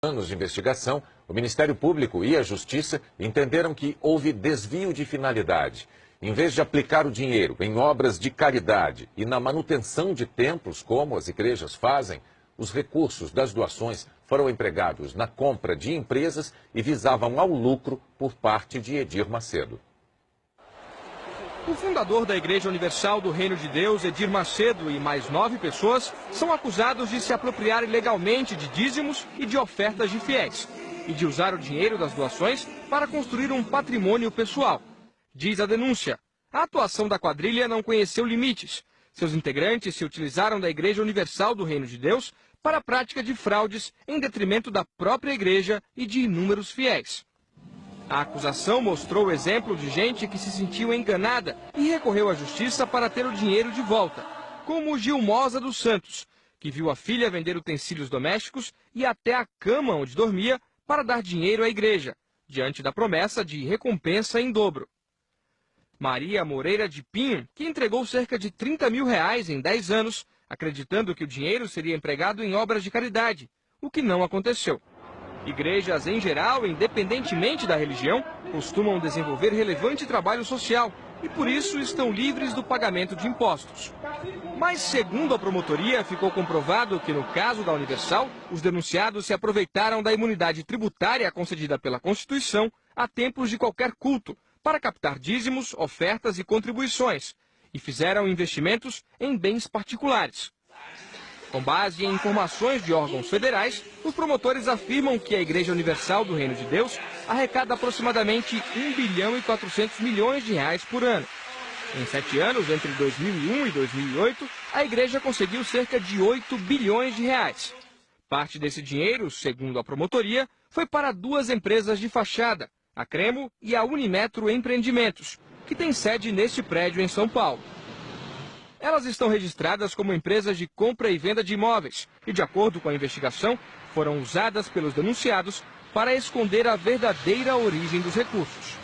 anos de investigação, o Ministério Público e a Justiça entenderam que houve desvio de finalidade. Em vez de aplicar o dinheiro em obras de caridade e na manutenção de templos, como as igrejas fazem, os recursos das doações foram empregados na compra de empresas e visavam ao lucro por parte de Edir Macedo. O fundador da Igreja Universal do Reino de Deus, Edir Macedo, e mais 9 pessoas são acusados de se apropriar ilegalmente de dízimos e de ofertas de fiéis e de usar o dinheiro das doações para construir um patrimônio pessoal. Diz a denúncia, a atuação da quadrilha não conheceu limites. Seus integrantes se utilizaram da Igreja Universal do Reino de Deus para a prática de fraudes em detrimento da própria igreja e de inúmeros fiéis. A acusação mostrou o exemplo de gente que se sentiu enganada e recorreu à justiça para ter o dinheiro de volta, como Gilmosa dos Santos, que viu a filha vender utensílios domésticos e até a cama onde dormia para dar dinheiro à igreja, diante da promessa de recompensa em dobro. Maria Moreira de Pinho, que entregou cerca de R$30 mil em 10 anos, acreditando que o dinheiro seria empregado em obras de caridade, o que não aconteceu. Igrejas, em geral, independentemente da religião, costumam desenvolver relevante trabalho social e, por isso, estão livres do pagamento de impostos. Mas, segundo a promotoria, ficou comprovado que, no caso da Universal, os denunciados se aproveitaram da imunidade tributária concedida pela Constituição a templos de qualquer culto para captar dízimos, ofertas e contribuições e fizeram investimentos em bens particulares. Com base em informações de órgãos federais, os promotores afirmam que a Igreja Universal do Reino de Deus arrecada aproximadamente R$1 bilhão e 400 milhões por ano. Em 7 anos, entre 2001 e 2008, a igreja conseguiu cerca de R$8 bilhões. Parte desse dinheiro, segundo a promotoria, foi para 2 empresas de fachada, a Cremo e a Unimetro Empreendimentos, que tem sede neste prédio em São Paulo. Elas estão registradas como empresas de compra e venda de imóveis e, de acordo com a investigação, foram usadas pelos denunciados para esconder a verdadeira origem dos recursos.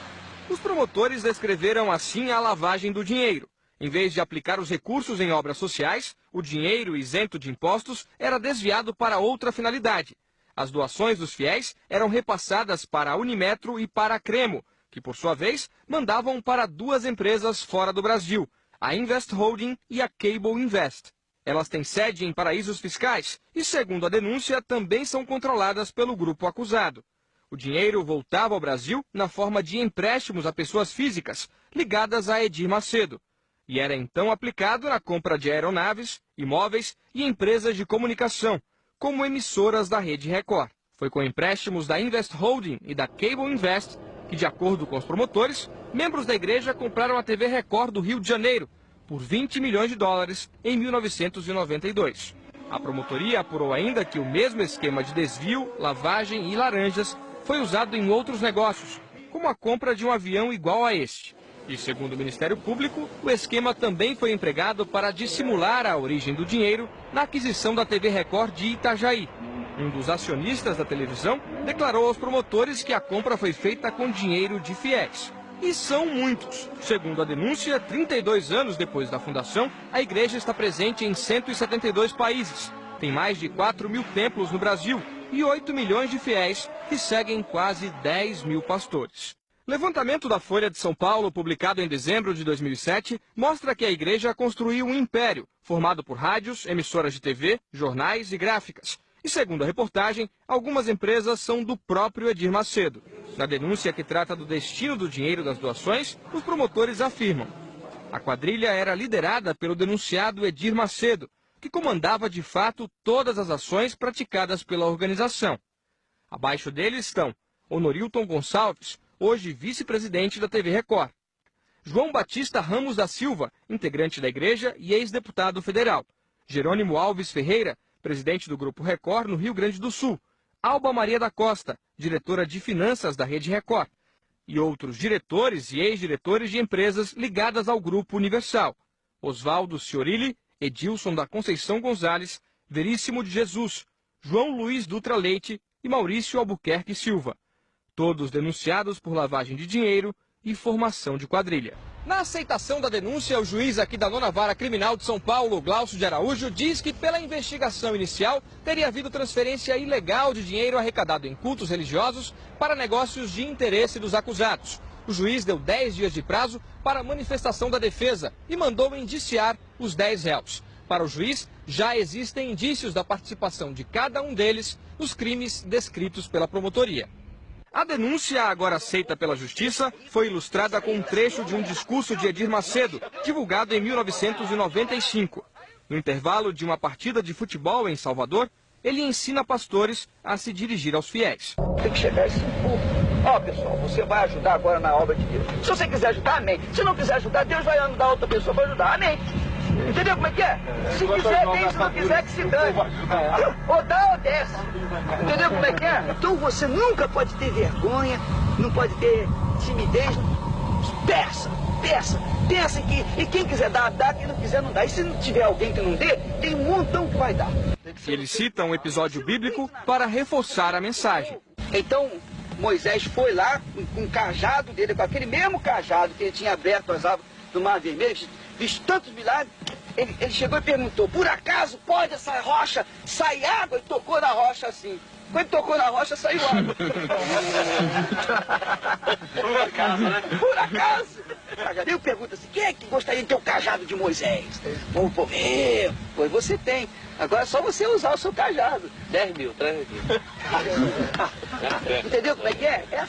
Os promotores descreveram assim a lavagem do dinheiro. Em vez de aplicar os recursos em obras sociais, o dinheiro isento de impostos era desviado para outra finalidade. As doações dos fiéis eram repassadas para a Unimetro e para a Cremo, que, por sua vez, mandavam para 2 empresas fora do Brasil, a Invest Holding e a Cable Invest. Elas têm sede em paraísos fiscais e, segundo a denúncia, também são controladas pelo grupo acusado. O dinheiro voltava ao Brasil na forma de empréstimos a pessoas físicas ligadas a Edir Macedo e era então aplicado na compra de aeronaves, imóveis e empresas de comunicação, como emissoras da Rede Record. Foi com empréstimos da Invest Holding e da Cable Invest que, de acordo com os promotores, membros da igreja compraram a TV Record do Rio de Janeiro por $20 milhões em 1992. A promotoria apurou ainda que o mesmo esquema de desvio, lavagem e laranjas foi usado em outros negócios, como a compra de um avião igual a este. E, segundo o Ministério Público, o esquema também foi empregado para dissimular a origem do dinheiro na aquisição da TV Record de Itajaí. Um dos acionistas da televisão declarou aos promotores que a compra foi feita com dinheiro de fiéis. E são muitos. Segundo a denúncia, 32 anos depois da fundação, a igreja está presente em 172 países. Tem mais de 4 mil templos no Brasil e 8 milhões de fiéis que seguem quase 10 mil pastores. Levantamento da Folha de São Paulo, publicado em dezembro de 2007, mostra que a igreja construiu um império, formado por rádios, emissoras de TV, jornais e gráficas. E, segundo a reportagem, algumas empresas são do próprio Edir Macedo. Na denúncia que trata do destino do dinheiro das doações, os promotores afirmam: a quadrilha era liderada pelo denunciado Edir Macedo, que comandava de fato todas as ações praticadas pela organização. Abaixo dele estão Honorilton Gonçalves, hoje vice-presidente da TV Record; João Batista Ramos da Silva, integrante da igreja e ex-deputado federal; Jerônimo Alves Ferreira, presidente do Grupo Record no Rio Grande do Sul; Alba Maria da Costa, diretora de finanças da Rede Record; e outros diretores e ex-diretores de empresas ligadas ao Grupo Universal: Oswaldo Ciorilli, Edilson da Conceição Gonzalez, Veríssimo de Jesus, João Luiz Dutra Leite e Maurício Albuquerque Silva. Todos denunciados por lavagem de dinheiro e formação de quadrilha. Na aceitação da denúncia, o juiz aqui da 9ª Vara Criminal de São Paulo, Glaucio de Araújo, diz que pela investigação inicial teria havido transferência ilegal de dinheiro arrecadado em cultos religiosos para negócios de interesse dos acusados. O juiz deu 10 dias de prazo para a manifestação da defesa e mandou indiciar os 10 réus. Para o juiz, já existem indícios da participação de cada um deles nos crimes descritos pela promotoria. A denúncia, agora aceita pela Justiça, foi ilustrada com um trecho de um discurso de Edir Macedo, divulgado em 1995. No intervalo de uma partida de futebol em Salvador, ele ensina pastores a se dirigir aos fiéis. Tem que chegar esse povo. Ó, pessoal, você vai ajudar agora na obra de Deus. Se você quiser ajudar, amém. Se não quiser ajudar, Deus vai mandar outra pessoa para ajudar, amém. Entendeu como é que é? Se quiser, bem, se não quiser, que se dane. Ou dá ou desce. Entendeu como é que é? Então você nunca pode ter vergonha, não pode ter timidez. Peça que... E quem quiser dar, dá. Quem não quiser, não dá. E se não tiver alguém que não dê, tem um montão que vai dar. Ele cita um episódio bíblico para reforçar a mensagem. Então, Moisés foi lá com o cajado dele, com aquele mesmo cajado que ele tinha aberto as águas do Mar Vermelho, visto tantos milagres. Ele chegou e perguntou, por acaso pode essa rocha sair água? E tocou na rocha assim. Quando tocou na rocha, saiu água. Por acaso, né? Por acaso. Eu pergunto assim, quem é que gostaria de ter o cajado de Moisés? Bom, pô, pois você tem. Agora é só você usar o seu cajado. 10 mil, 3 mil. Entendeu como é que é? É